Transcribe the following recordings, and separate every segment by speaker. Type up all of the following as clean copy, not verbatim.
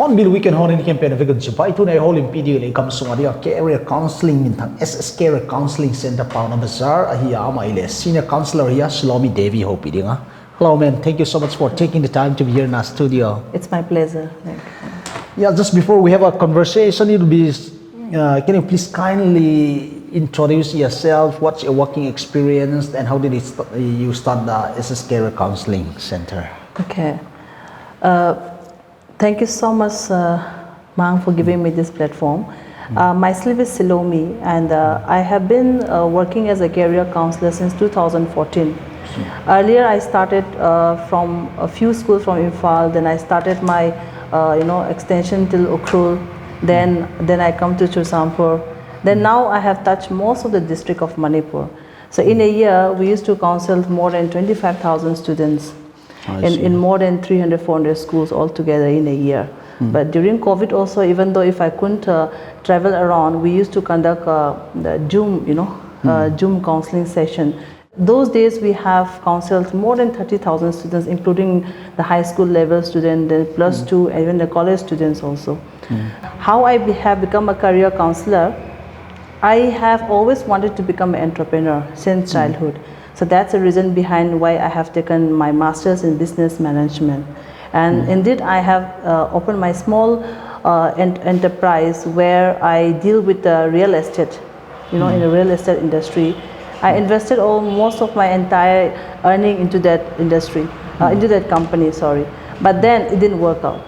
Speaker 1: Hornbill weekend honin campaign vegan jibai tu nei holim pidi le kam sunga dia career counseling min thang SS career counseling center Pauna Bazaar ahia ama ile senior counselor here Silomi Devi ho pidinga. Hello ma'am, thank you so much for taking the time to be here in our studio.
Speaker 2: It's my pleasure.
Speaker 1: Yeah, just before we have a conversation, it will be can you please kindly introduce yourself, what's your working experience and how did you start the SS Career Counseling Center?
Speaker 2: Okay. Thank you so much, Mang, for giving me this platform. Myself is Silomi, and I have been working as a career counselor since 2014. Earlier, I started from a few schools from Imphal. Then I started my, extension till Ukhrul. Then I come to Chusampur. Then now I have touched most of the district of Manipur. So in a year, we used to counsel more than 25,000 students. In more than 300-400 schools altogether in a year. But during COVID also, even though if I couldn't travel around, we used to conduct the Zoom, Zoom counseling session. Those days we have counseled more than 30,000 students, including the high school level student, the plus two, even the college students also. How I have become a career counselor, I have always wanted to become an entrepreneur since childhood. So that's the reason behind why I have taken my master's in business management. And indeed, I have opened my small enterprise where I deal with the real estate, in the real estate industry. I invested most of my entire earning into that industry, into that company, sorry. But then it didn't work out.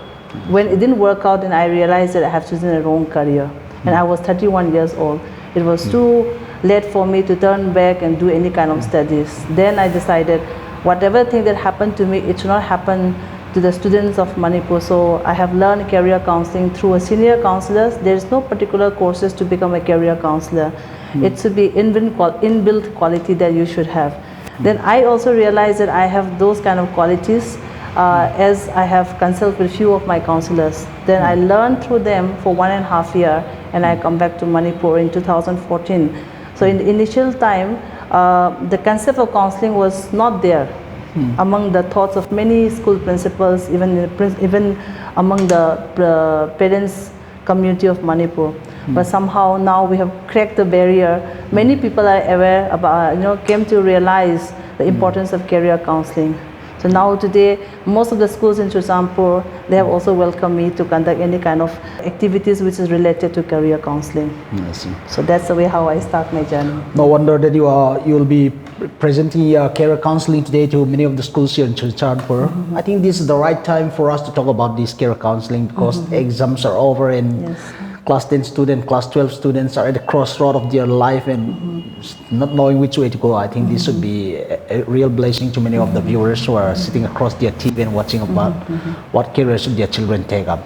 Speaker 2: When it didn't work out, then I realized that I have chosen the wrong career. And I was 31 years old. It was too late for me to turn back and do any kind of studies. Then I decided whatever thing that happened to me, it should not happen to the students of Manipur. So I have learned career counseling through a senior counselor. There is no particular courses to become a career counselor. It should be inbuilt quality that you should have. Then I also realized that I have those kind of qualities as I have consulted with few of my counselors. Then I learned through them for 1.5 years and I come back to Manipur in 2014. So in the initial time, the concept of counseling was not there among the thoughts of many school principals, even among the parents community of Manipur. But somehow now we have cracked the barrier. Many people are aware about, came to realize the importance of career counseling. So now today, most of the schools in Chusampur, they have also welcomed me to conduct any kind of activities which is related to career counseling.
Speaker 1: I see.
Speaker 2: So that's the way how I start my journey.
Speaker 1: No wonder that you will be presenting career counseling today to many of the schools here in Chusampur. I think this is the right time for us to talk about this career counseling because exams are over and class 10 students, class 12 students are at the crossroad of their life and not knowing which way to go. I think this would be a real blessing to many of the viewers who are sitting across their TV and watching about what careers should their children take up.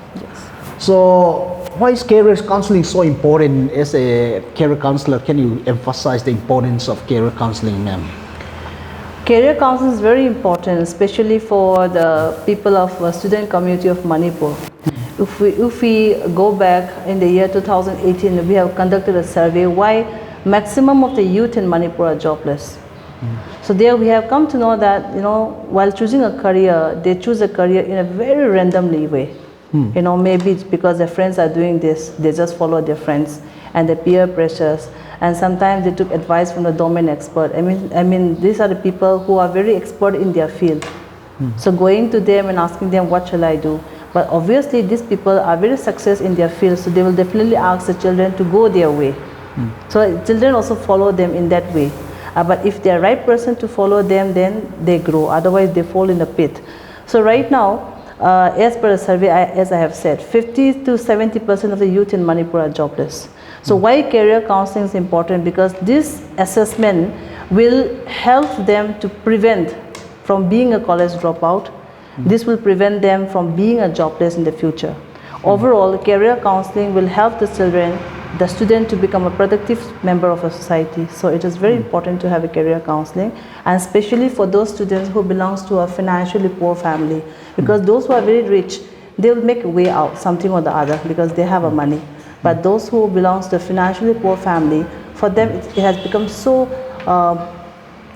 Speaker 1: So why is career counseling so important? As a career counselor, can you emphasize the importance of career counseling, ma'am?
Speaker 2: Career counseling is very important, especially for the people of the student community of Manipur. If we go back in the year 2018, we have conducted a survey why maximum of the youth in Manipur are jobless. So there we have come to know that, while choosing a career, they choose a career in a very randomly way. Maybe it's because their friends are doing this, they just follow their friends and the peer pressures. And sometimes they took advice from the domain expert. I mean, these are the people who are very expert in their field. So going to them and asking them, what shall I do? But obviously these people are very successful in their field, so they will definitely ask the children to go their way. So children also follow them in that way. But if they are right person to follow them, then they grow. Otherwise they fall in the pit. So right now, as per a survey, as I have said, 50 to 70% of the youth in Manipur are jobless. So why career counseling is important? Because this assessment will help them to prevent from being a college dropout. This will prevent them from being a jobless in the future. Overall, career counseling will help the children, the student, to become a productive member of a society. So it is very important to have a career counseling, and especially for those students who belongs to a financially poor family, because those who are very rich, they will make a way out, something or the other, because they have a money. But those who belongs to a financially poor family, for them it has become so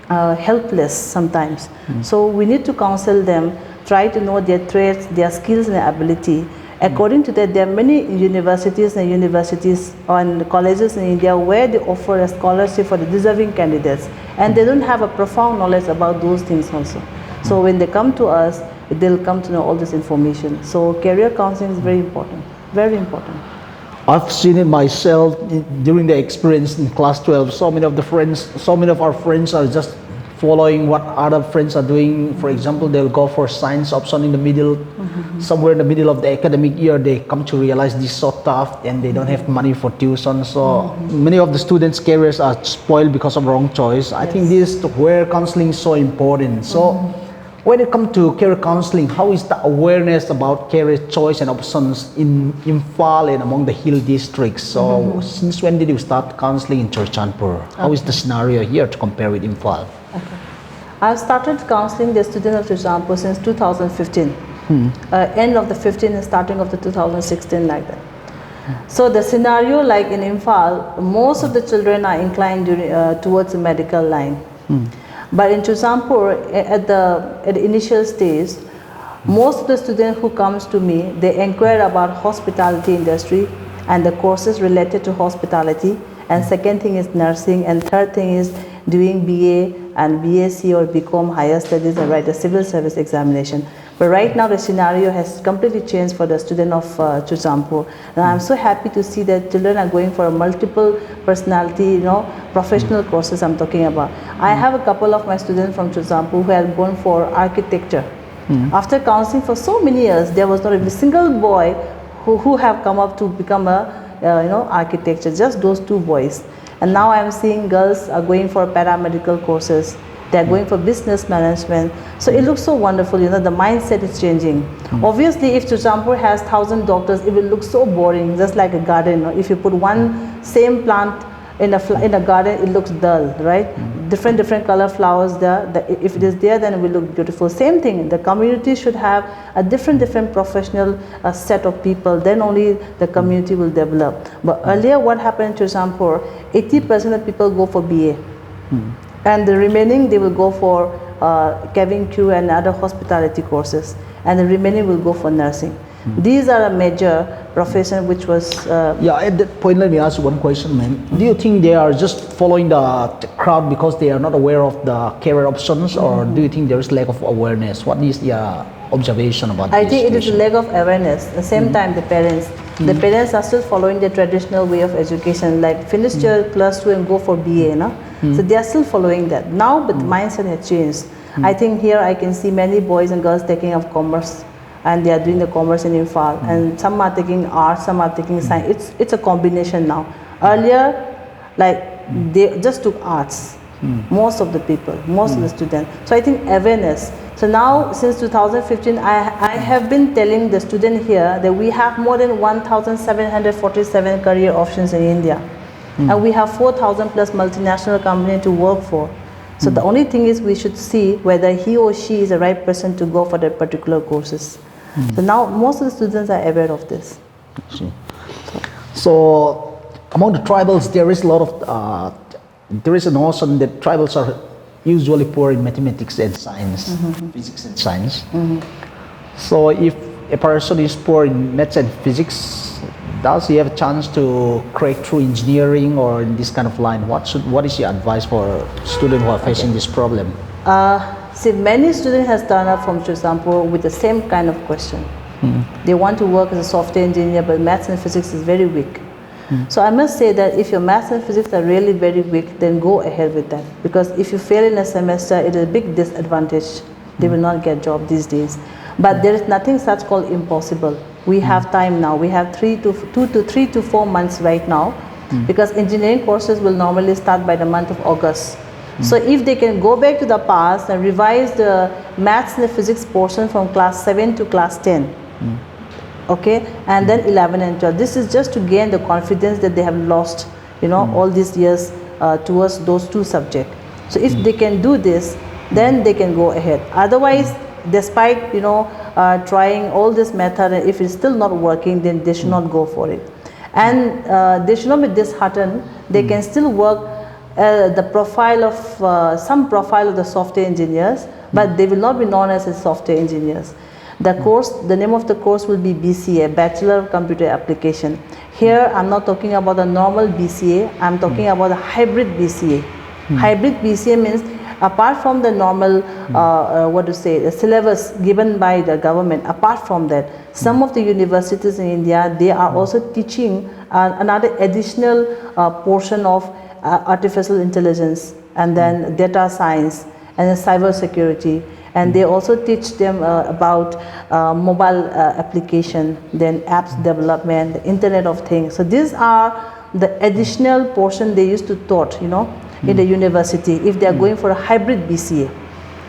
Speaker 2: helpless sometimes. So we need to counsel them, try to know their traits, their skills and ability. According to that, there are many universities and colleges in India where they offer a scholarship for the deserving candidates, and they don't have a profound knowledge about those things also. So when they come to us, they'll come to know all this information. So career counseling is very important, very important.
Speaker 1: I've seen it myself during the experience in class 12. So many of our friends are just following what other friends are doing. For example, they'll go for science option in the middle, somewhere in the middle of the academic year, they come to realize this is so tough and they don't have money for tuition. So many of the students' careers are spoiled because of wrong choice. I think this is where counseling is so important. So when it comes to career counseling, how is the awareness about career choice and options in Imphal and among the hill districts? So since when did you start counseling in Churchandpur? How is the scenario here to compare with Imphal?
Speaker 2: Okay. I've started counseling the students of Churchandpur since 2015. End of the 15 and starting of the 2016, like that. So the scenario, like in Imphal, most of the children are inclined towards the medical line. But in Churchandpur, at the initial stage, most of the students who comes to me, they inquire about hospitality industry and the courses related to hospitality. And second thing is nursing, and third thing is doing BA and BSc or BCom higher studies and write a civil service examination. But right now the scenario has completely changed for the student of Churchandpur. And I'm so happy to see that children are going for a multiple personality, professional courses I'm talking about. I have a couple of my students from Churchandpur who have gone for architecture. After counseling for so many years, there was not a single boy who have come up to become a architecture, just those two boys. And now I'm seeing girls are going for paramedical courses. They're going for business management. So it looks so wonderful, the mindset is changing. Obviously, if Churchandpur has 1,000 doctors, it will look so boring, just like a garden. If you put one same plant in a garden, it looks dull, right? Different color flowers there. If it is there, then it will look beautiful. Same thing, the community should have a different professional set of people, then only the community will develop. But earlier, what happened in Churchandpur, 80% of people go for BA. And the remaining, they will go for cabin crew and other hospitality courses. And the remaining will go for nursing. These are a major profession which was...
Speaker 1: at that point, let me ask you one question, man. Do you think they are just following the crowd because they are not aware of the career options, or do you think there is lack of awareness? What is your observation about this?
Speaker 2: I think it is a lack of awareness. At the same time, the parents. The parents are still following the traditional way of education, like finish your plus 2 and go for BA, So they are still following that. Now, but the mindset has changed. I think here I can see many boys and girls taking up commerce, and they are doing the commerce in Imphal, and some are taking arts, some are taking science. It's a combination now. Earlier, like they just took arts, most of the people, most of the students. So I think awareness. So now, since 2015, I have been telling the student here that we have more than 1,747 career options in India. And we have 4,000 plus multinational companies to work for. So the only thing is we should see whether he or she is the right person to go for that particular courses. So now most of the students are aware of this.
Speaker 1: So among the tribals, there is a lot of, there is a notion that tribals are usually poor in mathematics and science, physics and science. So if a person is poor in maths and physics, does he have a chance to crack through engineering or in this kind of line? What is your advice for students who are facing this problem?
Speaker 2: See, many students have turned up from Churchandpur with the same kind of question. They want to work as a software engineer, but maths and physics is very weak. So I must say that if your maths and physics are really very weak, then go ahead with that. Because if you fail in a semester, it is a big disadvantage. They will not get a job these days. But there is nothing such called impossible. We have time now. We have 3 to 4 months right now, because engineering courses will normally start by the month of August. So if they can go back to the past and revise the maths and the physics portion from class 7 to class 10, okay, and then 11 and 12, this is just to gain the confidence that they have lost, you know, all these years towards those 2 subjects. So if they can do this, then they can go ahead. Otherwise, despite, you know, trying all this method, and if it's still not working, then they should not go for it. And they should not be disheartened. They can still work the profile of some profile of the software engineers, but they will not be known as software engineers. The course, the name of the course will be BCA, Bachelor of Computer Application. Here I'm not talking about the normal BCA, I'm talking about the hybrid BCA. Hybrid BCA means apart from the normal, the syllabus given by the government, apart from that, some of the universities in India, they are also teaching another additional portion of artificial intelligence, and then data science, and then cyber security, and they also teach them about mobile application, then apps development, the Internet of Things. So these are the additional portion they used to taught, you know, in the university if they are going for a hybrid BCA.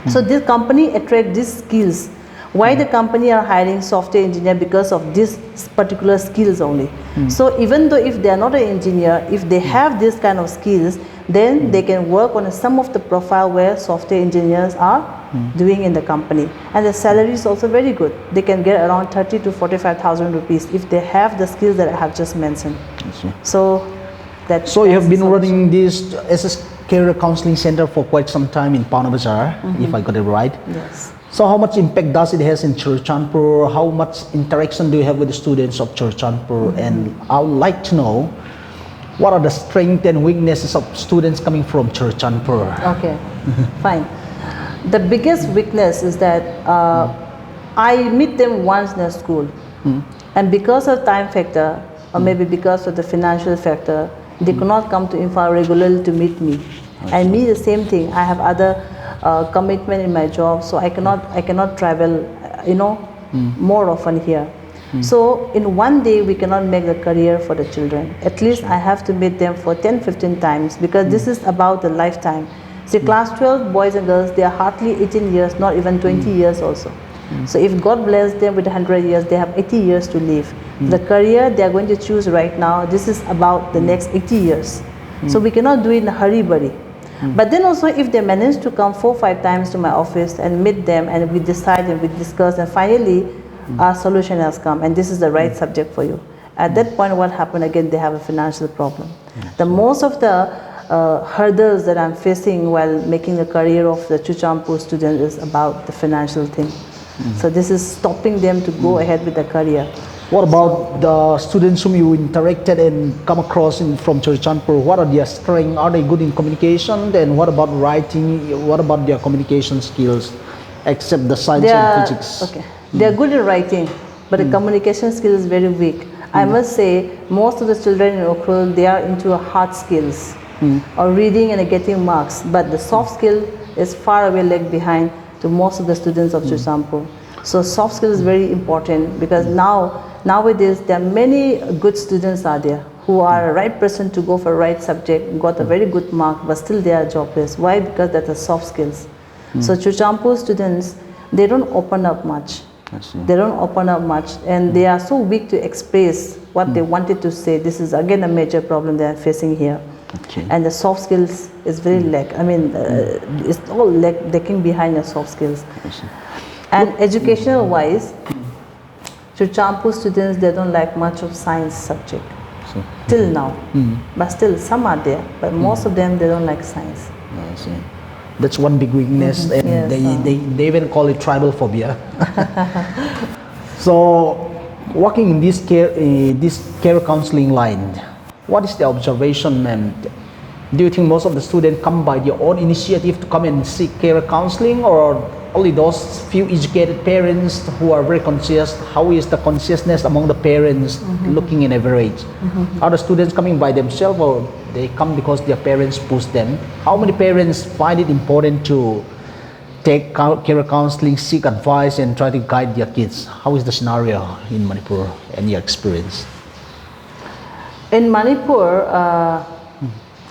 Speaker 2: So this company attract these skills. Why the company are hiring software engineer? Because of these particular skills only. So even though if they are not an engineer, if they have this kind of skills, then they can work on some of the profile where software engineers are doing in the company. And the salary is also very good. They can get around 30 to 45,000 rupees if they have the skills that I have just mentioned. So
Speaker 1: you have been running this SS Career Counseling Center for quite some time in Pauna Bazaar, if I got it right.
Speaker 2: Yes.
Speaker 1: So how much impact does it has in Churachandpur? How much interaction do you have with the students of Churachandpur? And I would like to know, what are the strengths and weaknesses of students coming from Churachandpur?
Speaker 2: Okay, fine. The biggest weakness is that I meet them once in a school, and because of time factor, or maybe because of the financial factor, they could not come to Imphal regularly to meet me. And me the same thing. I have other commitment in my job, so I cannot travel, you know, more often here. So in one day we cannot make the career for the children. At least I have to meet them for 10-15 times, because this is about the lifetime. See, class 12 boys and girls, they are hardly 18 years, not even 20 years also. So if God bless them with 100 years, they have 80 years to live. The career they are going to choose right now, this is about the next 80 years. So we cannot do it in a hurry-burry. But then also, if they manage to come 4-5 times to my office and meet them, and we decide and we discuss, and finally our solution has come, and this is the right subject for you. At that point, what happened again? They have a financial problem. The most of the hurdles that I'm facing while making a career of the Churachandpur student is about the financial thing. So this is stopping them to go ahead with the career.
Speaker 1: What about the students whom you interacted and come across from Churachandpur? What are their strengths? Are they good in communication? Then what about writing? What about their communication skills, except the science and physics?
Speaker 2: Okay, they are good in writing, but the communication skill is very weak. I must say, most of the children in Ukhrul, they are into hard skills, or reading and getting marks, but the soft skill is far away lag behind to most of the students of Churachandpur. So soft skill is very important, because nowadays there are many good students are there who are a right person to go for right subject, got a very good mark, but still they are jobless. Why? Because that's the soft skills. So Churachandpur students, they don't open up much. They don't open up much, and they are so weak to express what they wanted to say. This is again a major problem they are facing here. And the soft skills is very lack. I mean, it's all lacking behind the soft skills. And educational wise, Churachandpur students, they don't like much of science subject till now. But still some are there, but most of them, they don't like science.
Speaker 1: That's one big weakness, and yes, they even call it tribal phobia. So, working in this care counseling line, what is the observation, and do you think most of the students come by their own initiative to come and seek care counseling, or only those few educated parents who are very conscious? How is the consciousness among the parents looking in average? Are the students coming by themselves, or they come because their parents push them? How many parents find it important to take career counseling, seek advice, and try to guide their kids? How is the scenario in Manipur and your experience?
Speaker 2: In Manipur,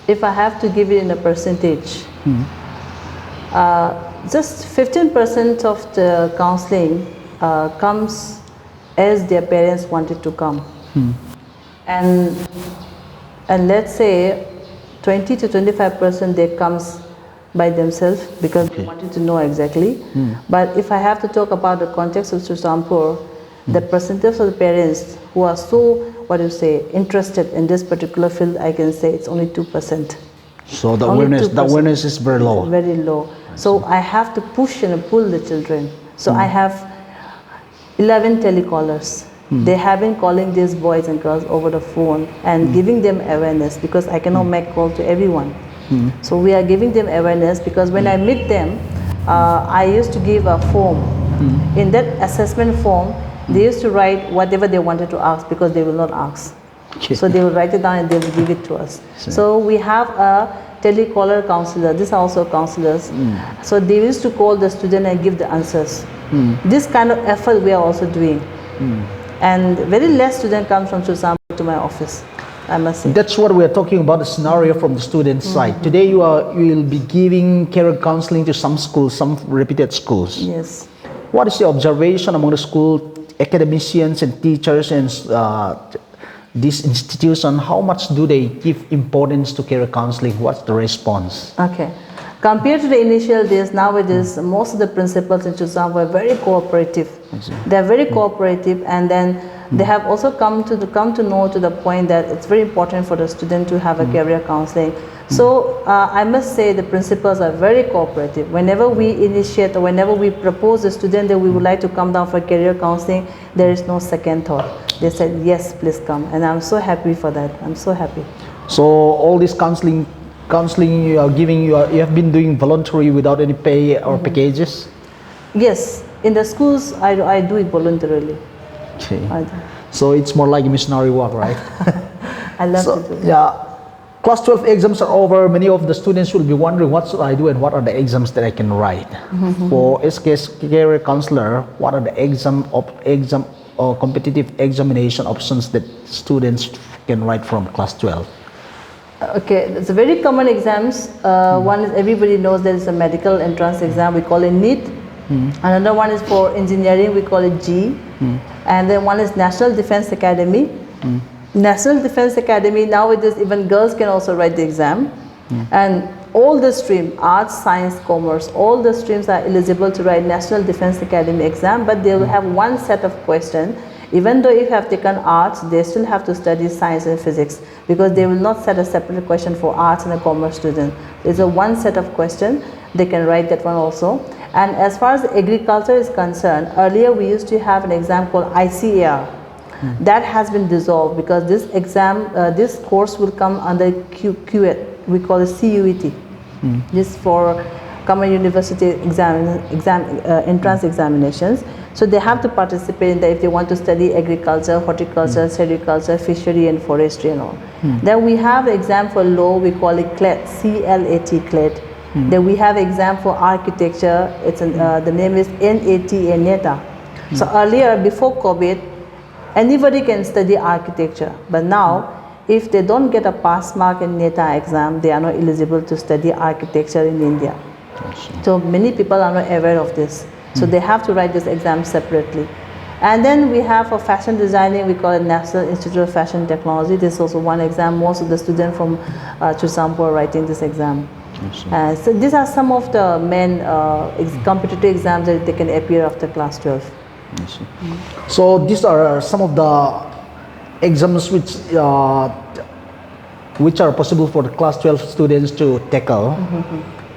Speaker 2: if I have to give it in a percentage, just 15% of the counseling comes as their parents wanted to come. And let's say 20 to 25% they comes by themselves because they wanted to know exactly. But if I have to talk about the context of Churchampur, the percentage of the parents who are so, interested in this particular field, I can say it's only 2%.
Speaker 1: So the awareness is very low.
Speaker 2: Very low. So I have to push and pull the children. So I have 11 telecallers. They have been calling these boys and girls over the phone and giving them awareness because I cannot make call to everyone. So we are giving them awareness because when I meet them, I used to give a form. In that assessment form, they used to write whatever they wanted to ask because they will not ask. So they will write it down and they will give it to us. So we have a telecaller counselor. These are also counselors. So they used to call the student and give the answers. This kind of effort we are also doing. And very less student comes from Churchampur to my office, I must say.
Speaker 1: That's what we are talking about, the scenario from the student side. Today you will be giving career counseling to some schools, some reputed schools.
Speaker 2: Yes.
Speaker 1: What is your observation among the school academicians and teachers and this institution? How much do they give importance to career counseling? What's the response?
Speaker 2: Okay. Compared to the initial days, nowadays most of the principals in Churchampur are very cooperative. They are very cooperative, and then they have also come to know to the point that it's very important for the student to have a career counseling. So I must say the principals are very cooperative. Whenever we initiate or whenever we propose a student that we would like to come down for career counseling, there is no second thought. They said, yes, please come. And I'm so happy for that. I'm so happy.
Speaker 1: So all this counseling you are giving, you have been doing voluntary without any pay or packages?
Speaker 2: Yes. In the schools, I do it voluntarily.
Speaker 1: Okay. So it's more like a missionary work, right?
Speaker 2: I love to do it.
Speaker 1: Yeah. Class 12 exams are over. Many of the students will be wondering, what should I do and what are the exams that I can write? For SK's career counselor, what are the exam or competitive examination options that students can write from class 12?
Speaker 2: Okay, it's a very common exams. One is, everybody knows there is a medical entrance exam, we call it NEET. Another one is for engineering, we call it G. And then one is National Defense Academy. National Defense Academy, nowadays even girls can also write the exam. And all the streams, arts, science, commerce, all the streams are eligible to write National Defense Academy exam, but they will have one set of questions. Even though if you have taken arts, they still have to study science and physics because they will not set a separate question for arts and a commerce student. There's a one set of questions, they can write that one also. And as far as agriculture is concerned, earlier we used to have an exam called ICAR. That has been dissolved because this exam, this course will come under QET, we call it CUET. This for Common University entrance examinations. So they have to participate in that if they want to study agriculture, horticulture, sericulture, fishery and forestry and all. Then we have the exam for law, we call it CLET, C-L-A-T, CLET. Then we have exam for architecture, it's the name is NATA, NETA. So earlier, before COVID, anybody can study architecture, but now if they don't get a pass mark in NETA exam, they are not eligible to study architecture in India. So many people are not aware of this. So they have to write this exam separately. And then we have for fashion designing, we call it National Institute of Fashion Technology. This is also one exam. Most of the students from Churchampur are writing this exam. So these are some of the main competitive exams that they can appear after class 12.
Speaker 1: So these are some of the exams which are possible for the class 12 students to tackle.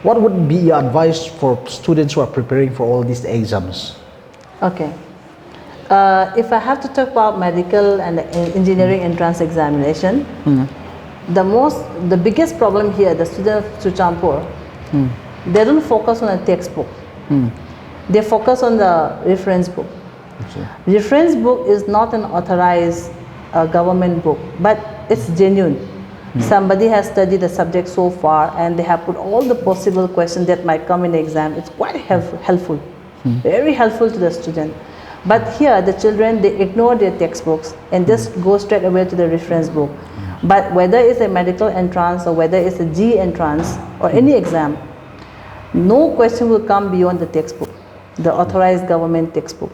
Speaker 1: What would be your advice for students who are preparing for all these exams?
Speaker 2: Okay. If I have to talk about medical and engineering entrance examination, the biggest problem here, the students of Churchampur, they don't focus on a textbook. They focus on the reference book. Reference book is not an authorized government book, but it's genuine. Somebody has studied the subject so far and they have put all the possible questions that might come in the exam. It's quite helpful, very helpful to the student. But here the children, they ignore their textbooks and just go straight away to the reference book. But whether it's a medical entrance or whether it's a G entrance or any exam, no question will come beyond the textbook, the authorized government textbook.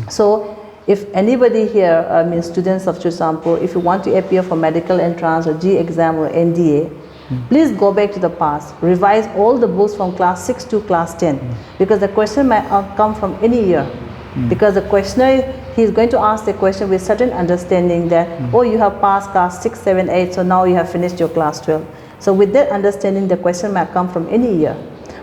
Speaker 2: So if anybody here, students of Chusampur, if you want to appear for medical entrance or G exam or NDA, please go back to the past, revise all the books from class 6 to class 10, because the question might come from any year. Because the questioner, he is going to ask the question with certain understanding that, oh, you have passed class 6, 7, 8, so now you have finished your class 12. So with that understanding, the question might come from any year.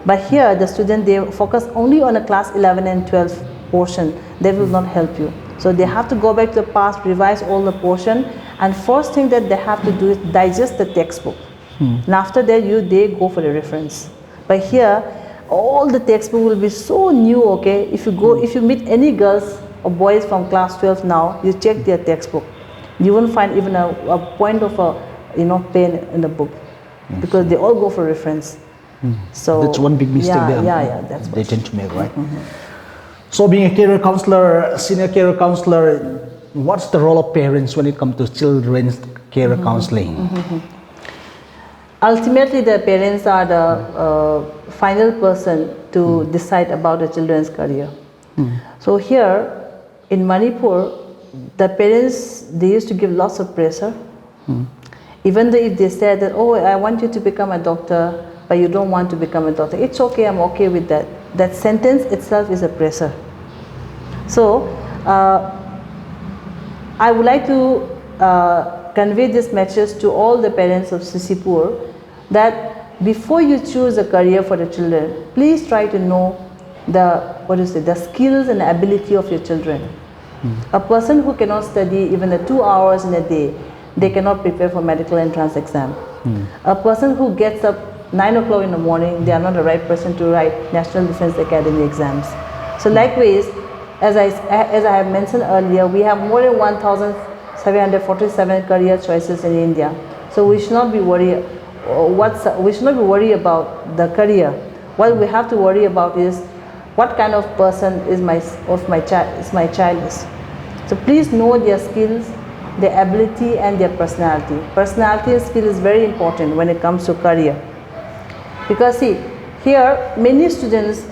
Speaker 2: But here, the student, they focus only on a class 11 and 12 portion. They will not help you. So they have to go back to the past, revise all the portion, and first thing that they have to do is digest the textbook. And after that, they go for the reference. But here, all the textbook will be so new, okay? If you meet any girls or boys from class 12 now, you check their textbook. You won't find even a point of a pen in the book, because they all go for reference. So
Speaker 1: that's one big mistake
Speaker 2: that's
Speaker 1: they tend to make, right? So being a career counselor, senior career counselor, what's the role of parents when it comes to children's career counseling?
Speaker 2: Ultimately, the parents are the final person to decide about the children's career. So here in Manipur, the parents, they used to give lots of pressure. Even though if they said that, oh, I want you to become a doctor, but you don't want to become a doctor, it's okay, I'm okay with that. That sentence itself is a pressure. So I would like to convey this message to all the parents of Sisipur, that before you choose a career for the children, please try to know the skills and ability of your children. A person who cannot study even 2 hours in a day, they cannot prepare for medical entrance exam. A person who gets up 9 o'clock in the morning, they are not the right person to write National Defense Academy exams. So likewise, as I have mentioned earlier, we have more than 1,747 career choices in India. So we should not be worried. We should not be worried about the career. What we have to worry about is what kind of person is my child is. So please know their skills, their ability, and their personality. Personality and skill is very important when it comes to career. Because see, here many students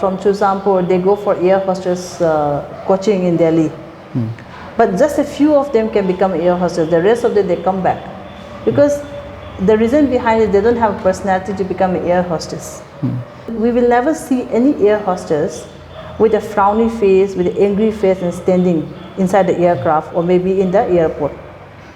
Speaker 2: from Chusampur, they go for air hostess coaching in Delhi. But just a few of them can become air hostess. The rest of them, they come back. Because the reason behind it, they don't have a personality to become an air hostess. We will never see any air hostess with a frowny face, with an angry face and standing inside the aircraft or maybe in the airport.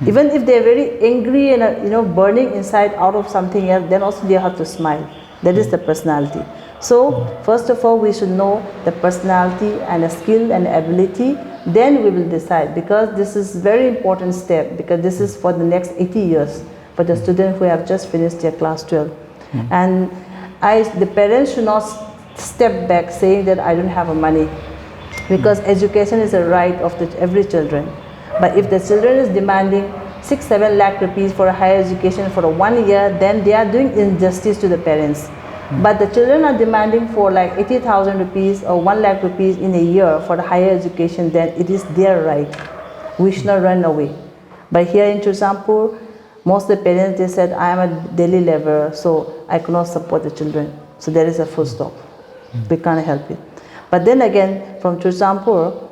Speaker 2: Even if they're very angry and burning inside out of something else, then also they have to smile. That is the personality. So first of all, we should know the personality and the skill and ability. Then we will decide, because this is very important step, because this is for the next 80 years for the students who have just finished their class 12. And the parents should not step back saying that I don't have money, because education is a right of every children. But if the children is demanding 6-7 lakh rupees for a higher education for 1 year, then they are doing injustice to the parents. But the children are demanding for like 80,000 rupees or 1 lakh rupees in a year for the higher education, then it is their right. We should not run away. But here in Chusampur, most of the parents, they said, I am a daily laborer, so I cannot support the children. So there is a full stop. We can't help it. But then again, from Chusampur,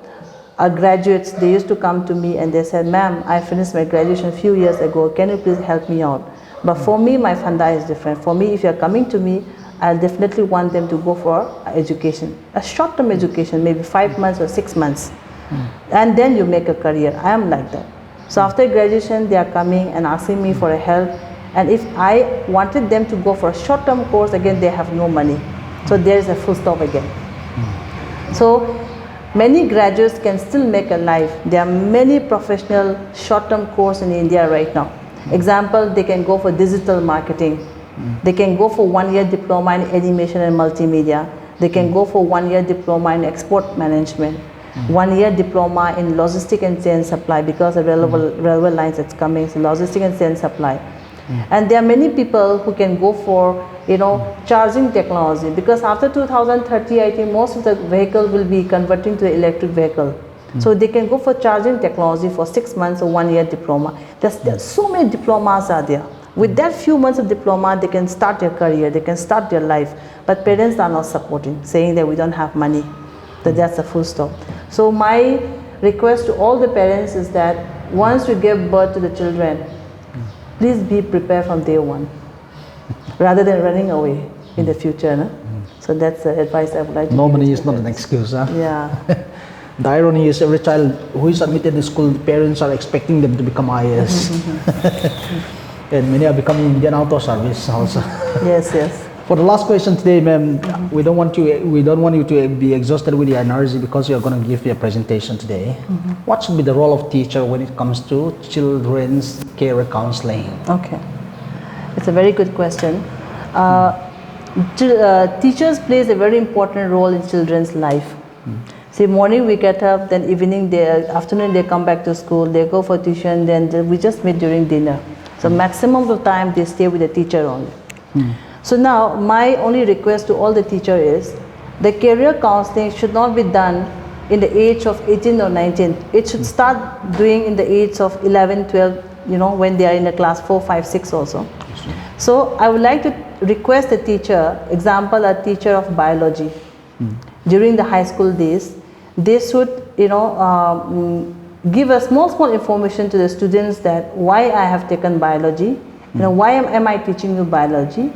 Speaker 2: our graduates, they used to come to me and they said, ma'am, I finished my graduation a few years ago, can you please help me out? But for me, my funda is different. For me, if you are coming to me, I'll definitely want them to go for education, a short-term education, maybe 5 months or 6 months. And then you make a career. I am like that. So after graduation, they are coming and asking me for a help. And if I wanted them to go for a short-term course, again, they have no money. So there is a full stop again. So many graduates can still make a life. There are many professional short-term courses in India right now. Example, they can go for digital marketing. They can go for 1-year diploma in animation and multimedia. They can go for 1-year diploma in export management. 1-year diploma in logistic and chain supply, because of railway lines that's coming, so logistic and chain supply. And there are many people who can go for, charging technology, because after 2030, I think most of the vehicles will be converting to electric vehicle. So they can go for charging technology for 6 months or 1 year diploma. There's so many diplomas are there. With that few months of diploma, they can start their career, they can start their life. But parents are not supporting, saying that we don't have money. That's a full stop. So my request to all the parents is that once you give birth to the children, please be prepared from day one, rather than running away in the future. No? So that's the advice I would like to give.
Speaker 1: No money is not an excuse. Huh?
Speaker 2: Yeah.
Speaker 1: The irony is every child who is admitted in school, parents are expecting them to become IAS. And many are becoming Indian Auto Service also.
Speaker 2: Yes, yes.
Speaker 1: For the last question today, ma'am, we don't want you to be exhausted with your energy because you are going to give your presentation today. What should be the role of teacher when it comes to children's career counseling?
Speaker 2: Okay, it's a very good question. Teachers plays a very important role in children's life. See, morning we get up, then afternoon they come back to school, they go for tuition, then we just meet during dinner. So maximum of time they stay with the teacher only. So now my only request to all the teachers is, the career counseling should not be done in the age of 18 or 19. It should start doing in the age of 11, 12, when they are in the class 4, 5, 6 also. So I would like to request the teacher, example a teacher of biology, during the high school days, they should, give a small information to the students that why I have taken biology, why am I teaching you biology?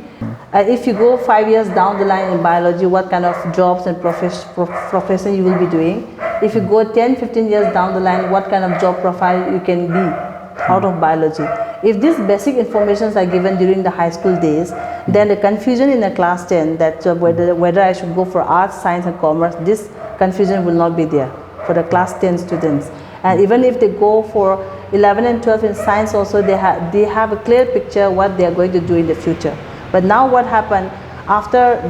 Speaker 2: If you go 5 years down the line in biology, what kind of jobs and profession you will be doing? If you go 10, 15 years down the line, what kind of job profile you can be out of biology? If these basic informations are given during the high school days, then the confusion in the class 10 that whether I should go for arts, science and commerce, this confusion will not be there for the class 10 students. And even if they go for 11 and 12 in science also, they have a clear picture what they are going to do in the future. But now what happened,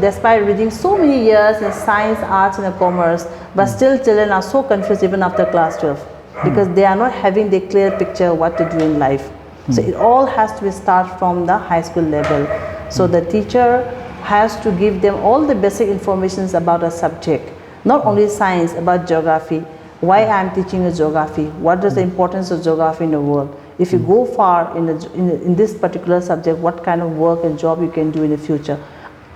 Speaker 2: despite reading so many years in science, arts and commerce, but still children are so confused even after class 12, because they are not having the clear picture what to do in life. So it all has to start from the high school level. So the teacher has to give them all the basic informations about a subject, not only science, about geography. Why I am teaching a geography? What is the importance of geography in the world? If you go far in this particular subject, what kind of work and job you can do in the future?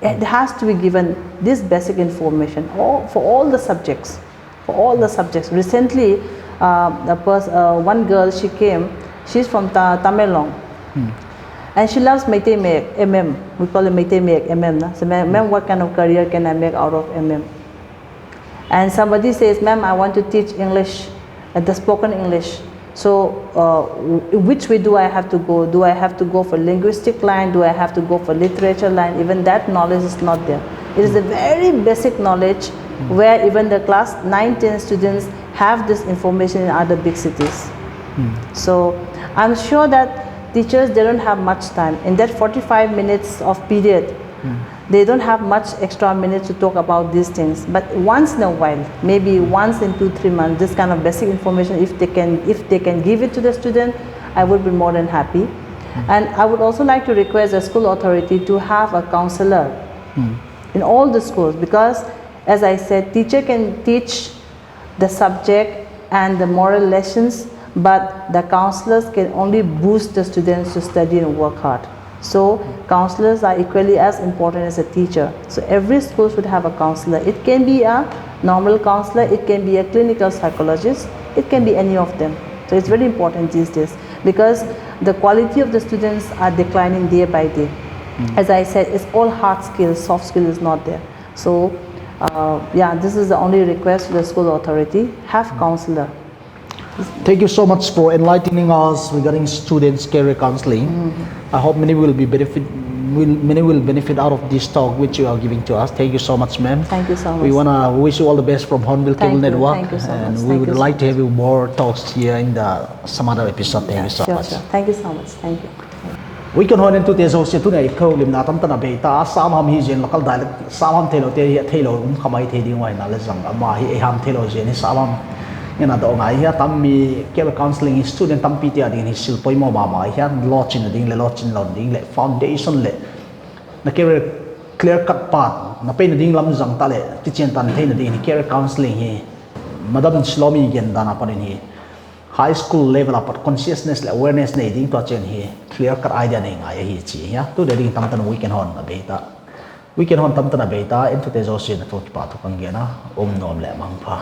Speaker 2: It has to be given this basic information for all the subjects. For all the subjects. Recently, one girl, she came. She's from Tamelong, and she loves Meitei Mek, MM. We call it Meitei Mek, MM. Na? So, ma'am, what kind of career can I make out of MM? And somebody says, ma'am, I want to teach English, the spoken English. So, which way do I have to go? Do I have to go for linguistic line? Do I have to go for literature line? Even that knowledge is not there. It is a very basic knowledge where even the class 9, 10 students have this information in other big cities. So, I'm sure that teachers, they don't have much time. In that 45 minutes of period, they don't have much extra minutes to talk about these things. But once in a while, maybe once in 2-3 months, this kind of basic information, if they can give it to the student, I would be more than happy. And I would also like to request the school authority to have a counselor in all the schools, because as I said, teacher can teach the subject and the moral lessons, but the counselors can only boost the students to study and work hard. So counselors are equally as important as a teacher. So every school should have a counselor. It can be a normal counselor, it can be a clinical psychologist, it can be any of them. So it's very important these days, because the quality of the students are declining day by day. As I said, it's all hard skills, soft skill is not there. So yeah, this is the only request to the school authority, have counselor.
Speaker 1: Thank you so much for enlightening us regarding students' career counseling. I hope many will benefit out of this talk which you are giving to us. Thank you so much, ma'am.
Speaker 2: Thank you so much.
Speaker 1: We want to wish you all the best from Hornbill Cable Network.
Speaker 2: Thank you so much.
Speaker 1: And we would like to have you more talks here in some other episode. Thank you so much.
Speaker 2: Sure. Thank you so much. Thank you.
Speaker 1: We can hold into the associate to the co lim natam tana beta some ham his in local dialect some ham telo te telo kamai te ding wai na le zang ama hi ham telo je ni samam ngena do ngai ya tam mi career counseling student tam pi tia ding hi sil poi mo ma ya lo chin ding le lo chin lon ding le foundation le na career clear cut path na pe na ding lam jang ta le ti chen tan the na ding hi career counseling hi madam Silomi gen dana panin hi high school level up consciousness le awareness nei ding to chen hi clear cut idea nei ngai hi chi ya tu de ding tam tan weekend hon na beta weekend hon tam tan na beta into te zo sin to pa to kang ge na nom le mang pha